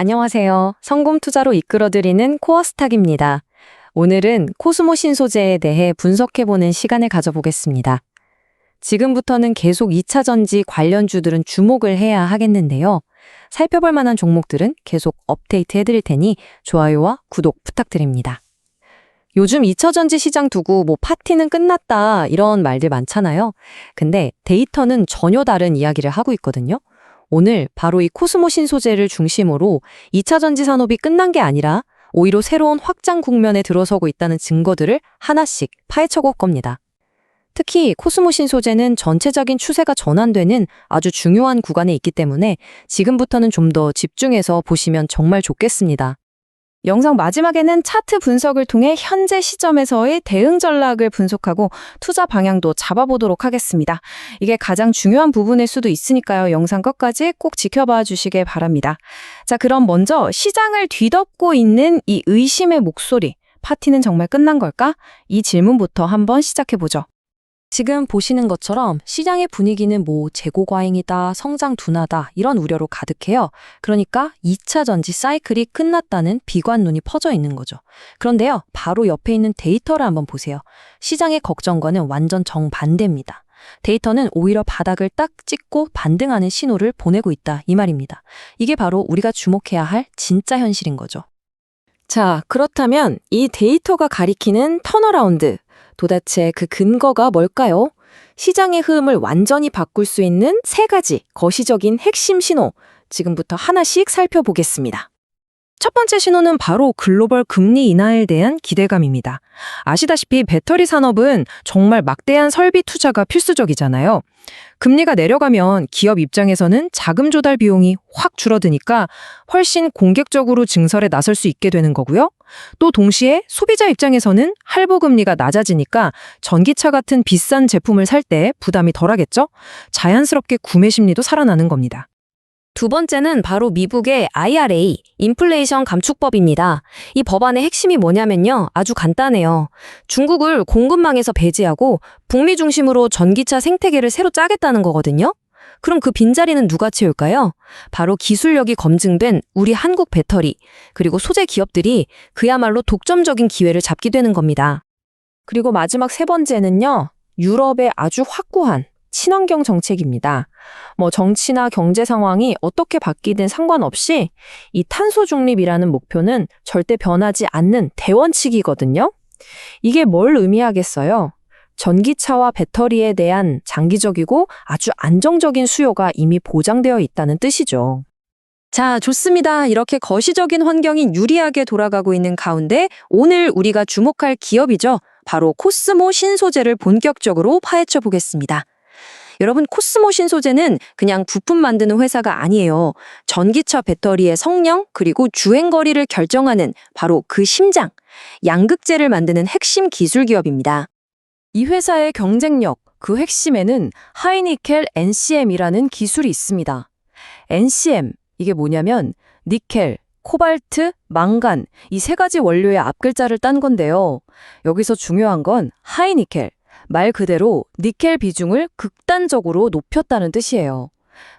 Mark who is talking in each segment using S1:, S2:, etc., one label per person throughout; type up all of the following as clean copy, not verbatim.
S1: 안녕하세요. 성공 투자로 이끌어드리는 코어스탁입니다. 오늘은 코스모 신소재에 대해 분석해보는 시간을 가져보겠습니다. 지금부터는 계속 2차 전지 관련주들은 주목을 해야 하겠는데요. 살펴볼 만한 종목들은 계속 업데이트 해드릴 테니 좋아요와 구독 부탁드립니다. 요즘 2차 전지 시장 두고 파티는 끝났다 이런 말들 많잖아요. 근데 데이터는 전혀 다른 이야기를 하고 있거든요. 오늘 바로 이 코스모 신소재를 중심으로 2차 전지 산업이 끝난 게 아니라 오히려 새로운 확장 국면에 들어서고 있다는 증거들을 하나씩 파헤쳐 볼 겁니다. 특히 코스모 신소재는 전체적인 추세가 전환되는 아주 중요한 구간에 있기 때문에 지금부터는 좀 더 집중해서 보시면 정말 좋겠습니다.
S2: 영상 마지막에는 차트 분석을 통해 현재 시점에서의 대응 전략을 분석하고 투자 방향도 잡아보도록 하겠습니다. 이게 가장 중요한 부분일 수도 있으니까요. 영상 끝까지 꼭 지켜봐 주시길 바랍니다. 자, 그럼 먼저 시장을 뒤덮고 있는 이 의심의 목소리, 파티는 정말 끝난 걸까? 이 질문부터 한번 시작해보죠.
S1: 지금 보시는 것처럼 시장의 분위기는 재고 과잉이다, 성장 둔화다 이런 우려로 가득해요. 그러니까 2차 전지 사이클이 끝났다는 비관 눈이 퍼져 있는 거죠. 그런데요, 바로 옆에 있는 데이터를 한번 보세요. 시장의 걱정과는 완전 정반대입니다. 데이터는 오히려 바닥을 딱 찍고 반등하는 신호를 보내고 있다 이 말입니다. 이게 바로 우리가 주목해야 할 진짜 현실인 거죠.
S2: 자, 그렇다면 이 데이터가 가리키는 턴어라운드, 도대체 그 근거가 뭘까요? 시장의 흐름을 완전히 바꿀 수 있는 세 가지 거시적인 핵심 신호, 지금부터 하나씩 살펴보겠습니다. 첫 번째 신호는 바로 글로벌 금리 인하에 대한 기대감입니다. 아시다시피 배터리 산업은 정말 막대한 설비 투자가 필수적이잖아요. 금리가 내려가면 기업 입장에서는 자금 조달 비용이 확 줄어드니까 훨씬 공격적으로 증설에 나설 수 있게 되는 거고요. 또 동시에 소비자 입장에서는 할부 금리가 낮아지니까 전기차 같은 비싼 제품을 살 때 부담이 덜하겠죠? 자연스럽게 구매 심리도 살아나는 겁니다.
S1: 두 번째는 바로 미국의 IRA, 인플레이션 감축법입니다. 이 법안의 핵심이 뭐냐면요. 아주 간단해요. 중국을 공급망에서 배제하고 북미 중심으로 전기차 생태계를 새로 짜겠다는 거거든요. 그럼 그 빈자리는 누가 채울까요? 바로 기술력이 검증된 우리 한국 배터리, 그리고 소재 기업들이 그야말로 독점적인 기회를 잡게 되는 겁니다.
S2: 그리고 마지막 세 번째는요, 유럽의 아주 확고한 친환경 정책입니다. 정치나 경제 상황이 어떻게 바뀌든 상관없이 이 탄소 중립이라는 목표는 절대 변하지 않는 대원칙이거든요. 이게 뭘 의미하겠어요? 전기차와 배터리에 대한 장기적이고 아주 안정적인 수요가 이미 보장되어 있다는 뜻이죠.
S1: 자, 좋습니다. 이렇게 거시적인 환경이 유리하게 돌아가고 있는 가운데 오늘 우리가 주목할 기업이죠. 바로 코스모 신소재를 본격적으로 파헤쳐 보겠습니다. 여러분, 코스모 신소재는 그냥 부품 만드는 회사가 아니에요. 전기차 배터리의 성능 그리고 주행거리를 결정하는 바로 그 심장, 양극재를 만드는 핵심 기술 기업입니다.
S2: 이 회사의 경쟁력, 그 핵심에는 하이니켈 NCM이라는 기술이 있습니다. NCM, 이게 뭐냐면 니켈, 코발트, 망간, 이 세 가지 원료의 앞글자를 딴 건데요. 여기서 중요한 건 하이니켈, 말 그대로 니켈 비중을 극단적으로 높였다는 뜻이에요.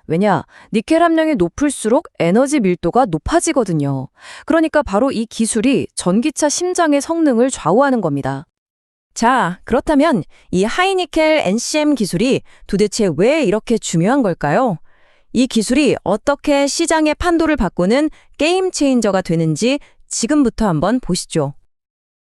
S2: 왜냐, 니켈 함량이 높을수록 에너지 밀도가 높아지거든요. 그러니까 바로 이 기술이 전기차 심장의 성능을 좌우하는 겁니다. 자, 그렇다면 이 하이니켈 NCM 기술이 도대체 왜 이렇게 중요한 걸까요? 이 기술이 어떻게 시장의 판도를 바꾸는 게임 체인저가 되는지 지금부터 한번 보시죠.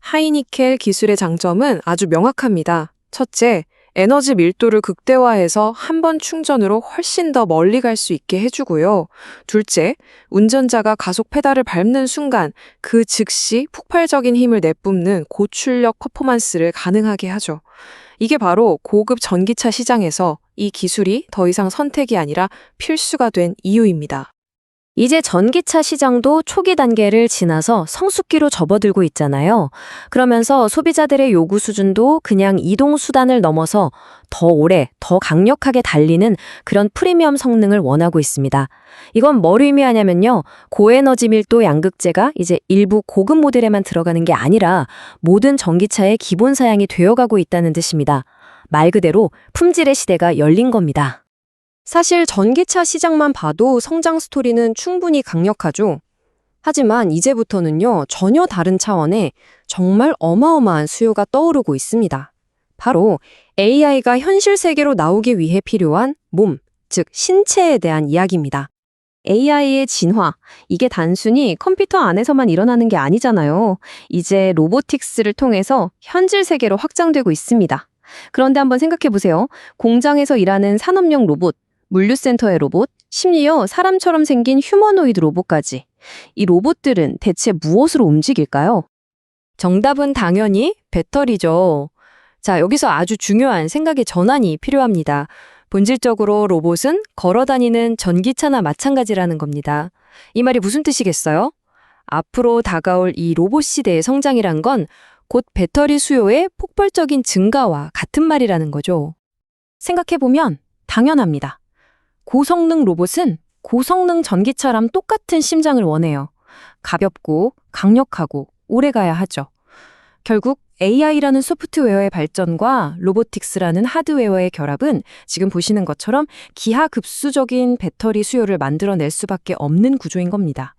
S3: 하이니켈 기술의 장점은 아주 명확합니다. 첫째, 에너지 밀도를 극대화해서 한 번 충전으로 훨씬 더 멀리 갈 수 있게 해주고요. 둘째, 운전자가 가속 페달을 밟는 순간 그 즉시 폭발적인 힘을 내뿜는 고출력 퍼포먼스를 가능하게 하죠. 이게 바로 고급 전기차 시장에서 이 기술이 더 이상 선택이 아니라 필수가 된 이유입니다.
S1: 이제 전기차 시장도 초기 단계를 지나서 성숙기로 접어들고 있잖아요. 그러면서 소비자들의 요구 수준도 그냥 이동 수단을 넘어서 더 오래, 더 강력하게 달리는 그런 프리미엄 성능을 원하고 있습니다. 이건 뭘 의미하냐면요. 고에너지 밀도 양극재가 이제 일부 고급 모델에만 들어가는 게 아니라 모든 전기차의 기본 사양이 되어가고 있다는 뜻입니다. 말 그대로 품질의 시대가 열린 겁니다.
S2: 사실 전기차 시장만 봐도 성장 스토리는 충분히 강력하죠.
S4: 하지만 이제부터는요, 전혀 다른 차원의 정말 어마어마한 수요가 떠오르고 있습니다. 바로 AI가 현실 세계로 나오기 위해 필요한 몸, 즉 신체에 대한 이야기입니다. AI의 진화, 이게 단순히 컴퓨터 안에서만 일어나는 게 아니잖아요. 이제 로보틱스를 통해서 현실 세계로 확장되고 있습니다. 그런데 한번 생각해 보세요. 공장에서 일하는 산업용 로봇, 물류센터의 로봇, 심지어 사람처럼 생긴 휴머노이드 로봇까지. 이 로봇들은 대체 무엇으로 움직일까요? 정답은 당연히 배터리죠. 자, 여기서 아주 중요한 생각의 전환이 필요합니다. 본질적으로 로봇은 걸어다니는 전기차나 마찬가지라는 겁니다. 이 말이 무슨 뜻이겠어요? 앞으로 다가올 이 로봇 시대의 성장이란 건 곧 배터리 수요의 폭발적인 증가와 같은 말이라는 거죠. 생각해보면 당연합니다. 고성능 로봇은 고성능 전기차랑 똑같은 심장을 원해요. 가볍고 강력하고 오래가야 하죠. 결국 AI라는 소프트웨어의 발전과 로보틱스라는 하드웨어의 결합은 지금 보시는 것처럼 기하급수적인 배터리 수요를 만들어낼 수밖에 없는 구조인 겁니다.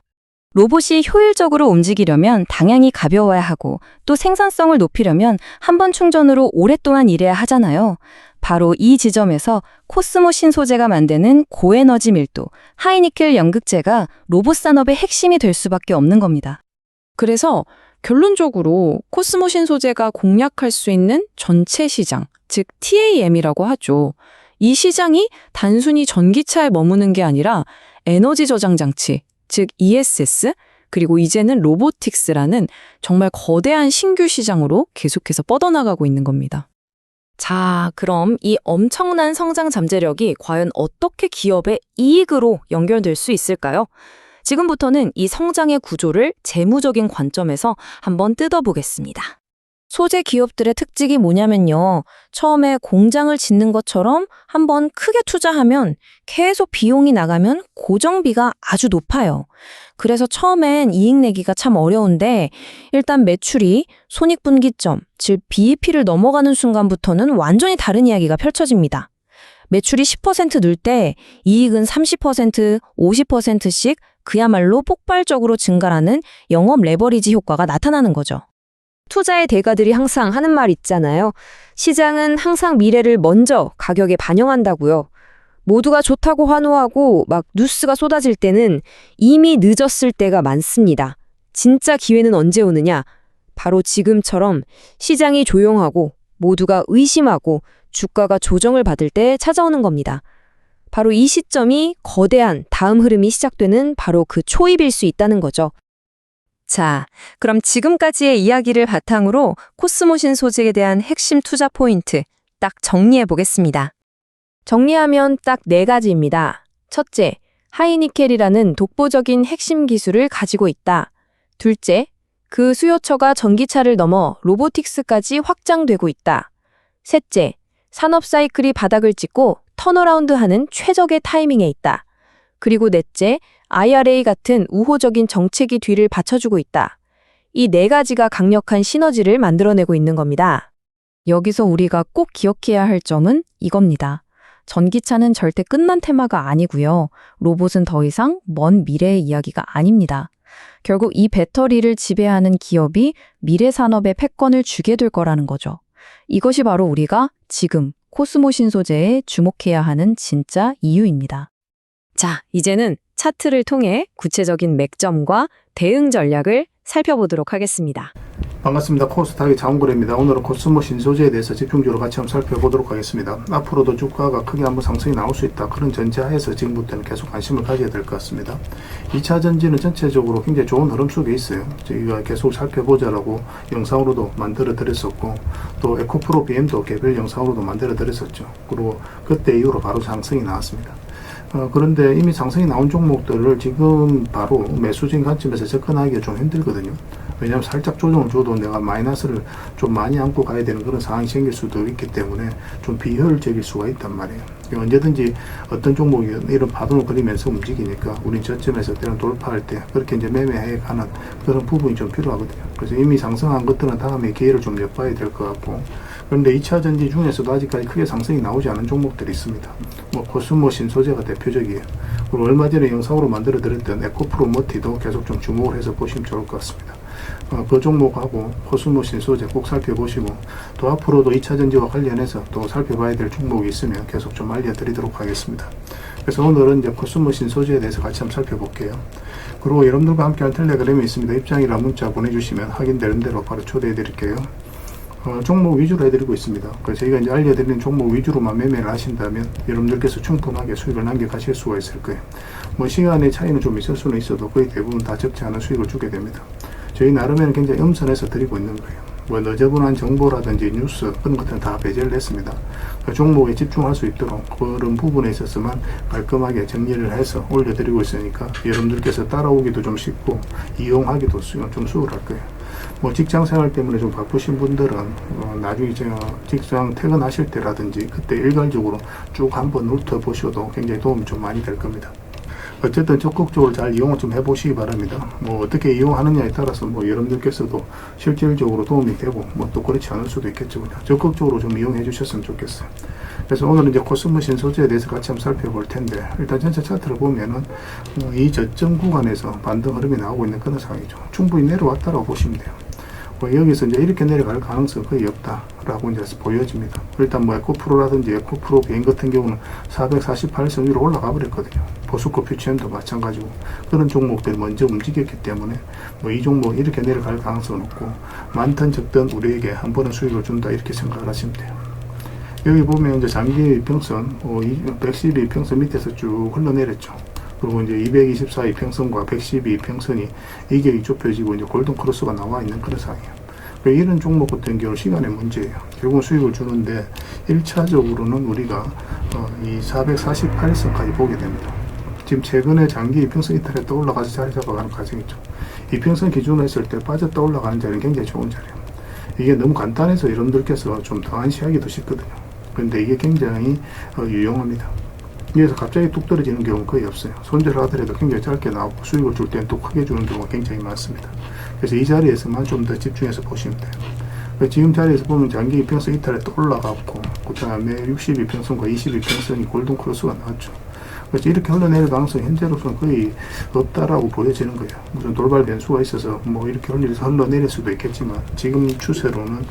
S4: 로봇이 효율적으로 움직이려면 당연히 가벼워야 하고 또 생산성을 높이려면 한 번 충전으로 오랫동안 일해야 하잖아요. 바로 이 지점에서 코스모 신소재가 만드는 고에너지 밀도, 하이니켈 연극재가 로봇 산업의 핵심이 될 수밖에 없는 겁니다.
S3: 그래서 결론적으로 코스모 신소재가 공략할 수 있는 전체 시장, 즉 TAM이라고 하죠. 이 시장이 단순히 전기차에 머무는 게 아니라 에너지 저장 장치, 즉 ESS, 그리고 이제는 로보틱스라는 정말 거대한 신규 시장으로 계속해서 뻗어나가고 있는 겁니다.
S2: 자, 그럼 이 엄청난 성장 잠재력이 과연 어떻게 기업의 이익으로 연결될 수 있을까요? 지금부터는 이 성장의 구조를 재무적인 관점에서 한번 뜯어보겠습니다. 소재 기업들의 특징이 뭐냐면요. 처음에 공장을 짓는 것처럼 한번 크게 투자하면 계속 비용이 나가면 고정비가 아주 높아요. 그래서 처음엔 이익 내기가 참 어려운데 일단 매출이 손익분기점, 즉 BEP를 넘어가는 순간부터는 완전히 다른 이야기가 펼쳐집니다. 매출이 10% 늘 때 이익은 30%, 50%씩 그야말로 폭발적으로 증가하는 영업 레버리지 효과가 나타나는 거죠.
S4: 투자의 대가들이 항상 하는 말 있잖아요. 시장은 항상 미래를 먼저 가격에 반영한다고요. 모두가 좋다고 환호하고 막 뉴스가 쏟아질 때는 이미 늦었을 때가 많습니다. 진짜 기회는 언제 오느냐? 바로 지금처럼 시장이 조용하고 모두가 의심하고 주가가 조정을 받을 때 찾아오는 겁니다. 바로 이 시점이 거대한 다음 흐름이 시작되는 바로 그 초입일 수 있다는 거죠. 자, 그럼 지금까지의 이야기를 바탕으로 코스모 신소재에 대한 핵심 투자 포인트 딱 정리해 보겠습니다. 정리하면 딱 4가지입니다. 첫째, 하이니켈이라는 독보적인 핵심 기술을 가지고 있다. 둘째, 그 수요처가 전기차를 넘어 로보틱스까지 확장되고 있다. 셋째, 산업 사이클이 바닥을 찍고 턴어라운드하는 최적의 타이밍에 있다. 그리고 넷째, IRA 같은 우호적인 정책이 뒤를 받쳐주고 있다. 이 4가지가 강력한 시너지를 만들어내고 있는 겁니다. 여기서 우리가 꼭 기억해야 할 점은 이겁니다. 전기차는 절대 끝난 테마가 아니고요. 로봇은 더 이상 먼 미래의 이야기가 아닙니다. 결국 이 배터리를 지배하는 기업이 미래 산업의 패권을 주게 될 거라는 거죠. 이것이 바로 우리가 지금 코스모 신소재에 주목해야 하는 진짜 이유입니다. 자, 이제는 차트를 통해 구체적인 맥점과 대응 전략을 살펴보도록 하겠습니다.
S5: 반갑습니다. 코스닥의 장훈구래입니다. 오늘은 코스모 신소재에 대해서 집중적으로 같이 한번 살펴보도록 하겠습니다. 앞으로도 주가가 크게 한번 상승이 나올 수 있다. 그런 전제하에서 지금부터는 계속 관심을 가져야 될 것 같습니다. 2차 전지는 전체적으로 굉장히 좋은 흐름 속에 있어요. 저희가 계속 살펴보자라고 영상으로도 만들어 드렸었고 또 에코프로 BM도 개별 영상으로도 만들어 드렸었죠. 그리고 그때 이후로 바로 상승이 나왔습니다. 그런데 이미 상승이 나온 종목들을 지금 바로 매수적인 관점에서 접근하기가 좀 힘들거든요. 왜냐하면 살짝 조정을 줘도 내가 마이너스를 좀 많이 안고 가야 되는 그런 상황이 생길 수도 있기 때문에 좀 비효율적일 수가 있단 말이에요. 언제든지 어떤 종목이 이런 파동을 그리면서 움직이니까 우린 저점에서 때는 돌파할 때 그렇게 이제 매매해 가는 그런 부분이 좀 필요하거든요. 그래서 이미 상승한 것들은 다음에 기회를 좀 엿봐야 될 것 같고, 그런데 2차 전지 중에서도 아직까지 크게 상승이 나오지 않은 종목들이 있습니다. 코스모 신소재가 대표적이에요. 그리고 얼마 전에 영상으로 만들어 드렸던 에코프로 머티도 계속 좀 주목을 해서 보시면 좋을 것 같습니다. 그 종목하고 코스모 신소재 꼭 살펴보시고 또 앞으로도 2차 전지와 관련해서 또 살펴봐야 될 종목이 있으면 계속 좀 알려드리도록 하겠습니다. 그래서 오늘은 이제 코스모 신소재에 대해서 같이 한번 살펴볼게요. 그리고 여러분들과 함께할 텔레그램이 있습니다. 입장이라 문자 보내주시면 확인되는 대로 바로 초대해 드릴게요. 종목 위주로 해드리고 있습니다. 그래서 저희가 이제 알려드리는 종목 위주로만 매매를 하신다면 여러분들께서 충분하게 수익을 남겨가실 수가 있을 거예요. 뭐 시간의 차이는 좀 있을 수는 있어도 거의 대부분 다 적지 않은 수익을 주게 됩니다. 저희 나름에는 굉장히 엄선해서 드리고 있는 거예요. 뭐 너저분한 정보라든지 뉴스 그런 것들은 다 배제를 했습니다. 그 종목에 집중할 수 있도록 그런 부분에 있어서만 깔끔하게 정리를 해서 올려드리고 있으니까 여러분들께서 따라오기도 좀 쉽고 이용하기도 좀 수월할 거예요. 뭐 직장 생활 때문에 좀 바쁘신 분들은 나중에 직장 퇴근하실 때라든지 그때 일괄적으로 쭉 한번 훑어보셔도 굉장히 도움이 좀 많이 될 겁니다. 어쨌든 적극적으로 잘 이용을 좀 해보시기 바랍니다. 뭐 어떻게 이용하느냐에 따라서 뭐 여러분들께서도 실질적으로 도움이 되고 뭐 또 그렇지 않을 수도 있겠죠. 그냥 적극적으로 좀 이용해 주셨으면 좋겠어요. 그래서 오늘은 이제 코스모 신소재에 대해서 같이 한번 살펴볼 텐데 일단 전체 차트를 보면은 이 저점 구간에서 반등 흐름이 나오고 있는 그런 상황이죠. 충분히 내려왔다라고 보시면 돼요. 여기서 이제 이렇게 내려갈 가능성은 거의 없다라고 이제 보여집니다. 일단 뭐 에코프로라든지 에코프로 개인 같은 경우는 448선 위로 올라가 버렸거든요. 보스코 퓨처엠도 마찬가지고 그런 종목들이 먼저 움직였기 때문에 뭐 이 종목 이렇게 내려갈 가능성은 없고 많든 적든 우리에게 한 번은 수익을 준다 이렇게 생각을 하시면 돼요. 여기 보면 이제 장기 평선 112 평선 밑에서 쭉 흘러내렸죠. 그리고 이제 224 이평선과 112 이평선이 이격이 좁혀지고 이제 골든 크로스가 나와 있는 그런 상황이에요. 이런 종목 같은 경우는 시간의 문제예요. 결국 수익을 주는데 1차적으로는 우리가 이 448선까지 보게 됩니다. 지금 최근에 장기 이평선 이탈했다 올라가서 자리 잡아가는 과정이죠. 이평선 기준으로 했을 때 빠졌다 올라가는 자리는 굉장히 좋은 자리예요. 이게 너무 간단해서 여러분들께서 좀 더 안시하기도 쉽거든요. 그런데 이게 굉장히 유용합니다. 여기서 갑자기 뚝 떨어지는 경우는 거의 없어요. 손절을 하더라도 굉장히 짧게 나오고 수익을 줄 때는 또 크게 주는 경우가 굉장히 많습니다. 그래서 이 자리에서만 좀 더 집중해서 보시면 돼요. 지금 자리에서 보면 장기 이평선 이탈에 또 올라갔고 그 다음에 62평선과 22평선이 골든 크로스가 나왔죠. 그래서 이렇게 흘러내릴 가능성이 현재로서는 거의 없다라고 보여지는 거예요. 무슨 돌발 변수가 있어서 뭐 이렇게 흘러내릴 수도 있겠지만 지금 추세로는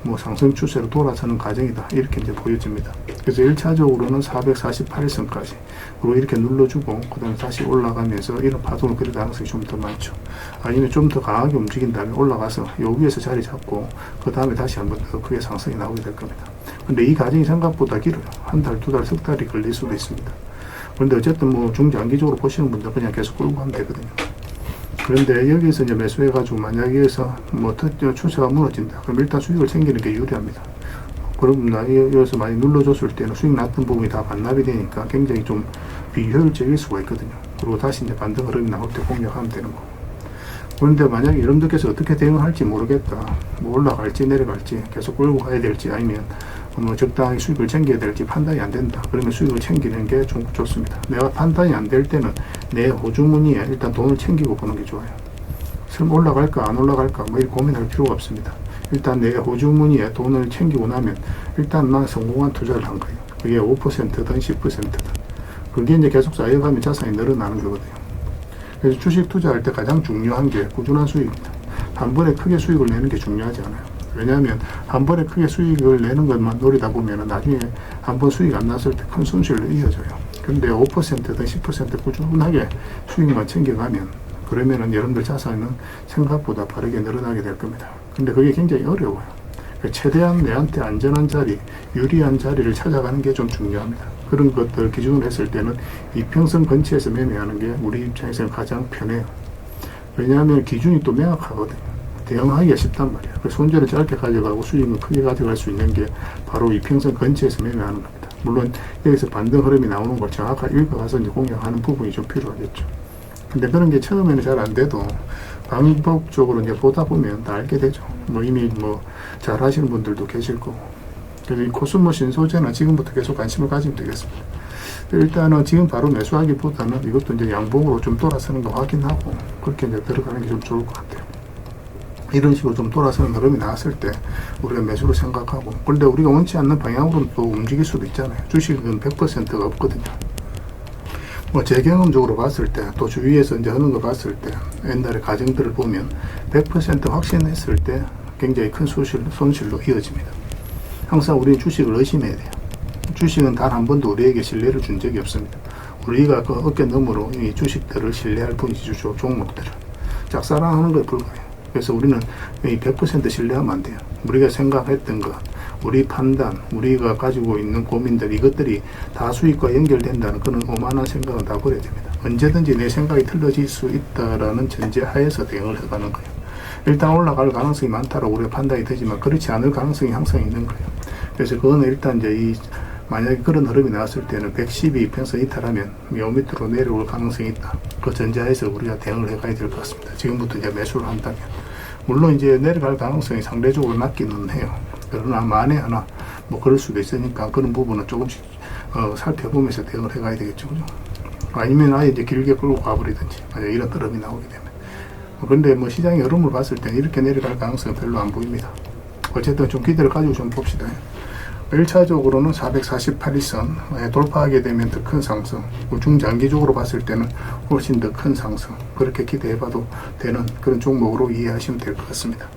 S5: 뭐 상승 추세로 돌아서는 과정이다 이렇게 이제 보여집니다. 그래서 1차적으로는 448선까지 그리고 이렇게 눌러주고 그 다음에 다시 올라가면서 이런 파동을 그릴 가능성이 좀 더 많죠. 아니면 좀 더 강하게 움직인 다음에 올라가서 요 위에서 자리 잡고 그 다음에 다시 한번 더 크게 상승이 나오게 될 겁니다. 근데 이 과정이 생각보다 길어요. 한 달, 두 달, 석 달이 걸릴 수도 있습니다. 그런데 어쨌든 뭐 중장기적으로 보시는 분들 그냥 계속 끌고 가면 되거든요. 그런데 여기서 이제 매수해가지고 만약에 여기서 뭐 추세가 무너진다. 그럼 일단 수익을 챙기는 게 유리합니다. 그럼 여기서 많이 눌러줬을 때는 수익 났던 부분이 다 반납이 되니까 굉장히 좀 비효율적일 수가 있거든요. 그리고 다시 이제 반등 흐름이 나올 때 공략하면 되는 거고. 그런데 만약에 여러분들께서 어떻게 대응할지 모르겠다. 뭐 올라갈지 내려갈지 계속 끌고 가야 될지 아니면 뭐 적당히 수익을 챙겨야 될지 판단이 안 된다. 그러면 수익을 챙기는 게 좀 좋습니다. 내가 판단이 안 될 때는 내 호주머니에 일단 돈을 챙기고 보는 게 좋아요. 설마 올라갈까 안 올라갈까 뭐 이렇게 고민할 필요가 없습니다. 일단 내 호주머니에 돈을 챙기고 나면 일단 난 성공한 투자를 한 거예요. 그게 5%든 10%든 그게 이제 계속 쌓여가면 자산이 늘어나는 거거든요. 그래서 주식 투자할 때 가장 중요한 게 꾸준한 수익입니다. 한 번에 크게 수익을 내는 게 중요하지 않아요. 왜냐하면 한 번에 크게 수익을 내는 것만 노리다 보면 나중에 한 번 수익 안 났을 때 큰 손실로 이어져요. 근데 5%든 10% 꾸준하게 수익만 챙겨가면 그러면은 여러분들 자산은 생각보다 빠르게 늘어나게 될 겁니다. 근데 그게 굉장히 어려워요. 최대한 내한테 안전한 자리, 유리한 자리를 찾아가는 게 좀 중요합니다. 그런 것들 기준으로 했을 때는 이평선 근처에서 매매하는 게 우리 입장에서는 가장 편해요. 왜냐하면 기준이 또 명확하거든요. 대응하기가 쉽단 말이에요. 손절을 짧게 가져가고 수익을 크게 가져갈 수 있는 게 바로 이평선 근처에서 매매하는 겁니다. 물론 여기서 반등 흐름이 나오는 걸 정확하게 읽어가서 이제 공략하는 부분이 좀 필요하겠죠. 근데 그런 게 처음에는 잘 안 돼도 반복적으로 이제 보다 보면 다 알게 되죠. 뭐 이미 뭐 잘 하시는 분들도 계실 거고. 그래서 이 코스모 신소재는 지금부터 계속 관심을 가지면 되겠습니다. 일단은 지금 바로 매수하기보다는 이것도 이제 양봉으로 좀 돌아서는 거 확인하고 그렇게 이제 들어가는 게 좀 좋을 것 같아요. 이런 식으로 좀 돌아서는 흐름이 나왔을 때 우리가 매수를 생각하고 그런데 우리가 원치 않는 방향으로 또 움직일 수도 있잖아요. 주식은 100%가 없거든요. 뭐 제 경험적으로 봤을 때 또 주위에서 이제 하는 거 봤을 때 옛날에 가정들을 보면 100% 확신했을 때 굉장히 큰 손실로 이어집니다. 항상 우리는 주식을 의심해야 돼요. 주식은 단 한 번도 우리에게 신뢰를 준 적이 없습니다. 우리가 그 어깨 너머로 이 주식들을 신뢰할 뿐이지 종목들을 짝사랑하는 것에 불과해요. 그래서 우리는 이 100% 신뢰하면 안 돼요. 우리가 생각했던 것, 우리 판단, 우리가 가지고 있는 고민들, 이것들이 다 수익과 연결된다는 그런 오만한 생각은 다 버려야 됩니다. 언제든지 내 생각이 틀려질 수 있다라는 전제 하에서 대응을 해가는 거예요. 일단 올라갈 가능성이 많다라고 우리가 판단이 되지만 그렇지 않을 가능성이 항상 있는 거예요. 그래서 그거는 일단 이제 만약에 그런 흐름이 나왔을 때는 112 평선 이탈하면 요 밑으로 내려올 가능성이 있다. 그 전제하에서 우리가 대응을 해가야 될 것 같습니다. 지금부터 이제 매수를 한다면. 물론 이제 내려갈 가능성이 상대적으로 낮기는 해요. 그러나 만에 하나 뭐 그럴 수도 있으니까 그런 부분은 조금씩 살펴보면서 대응을 해가야 되겠죠. 그죠? 아니면 아예 이제 길게 끌고 가버리든지 만약 이런 흐름이 나오게 되면. 그런데 뭐 시장의 흐름을 봤을 때는 이렇게 내려갈 가능성은 별로 안 보입니다. 어쨌든 좀 기대를 가지고 좀 봅시다. 1차적으로는 448일선 돌파하게 되면 더 큰 상승, 중장기적으로 봤을 때는 훨씬 더 큰 상승, 그렇게 기대해봐도 되는 그런 종목으로 이해하시면 될 것 같습니다.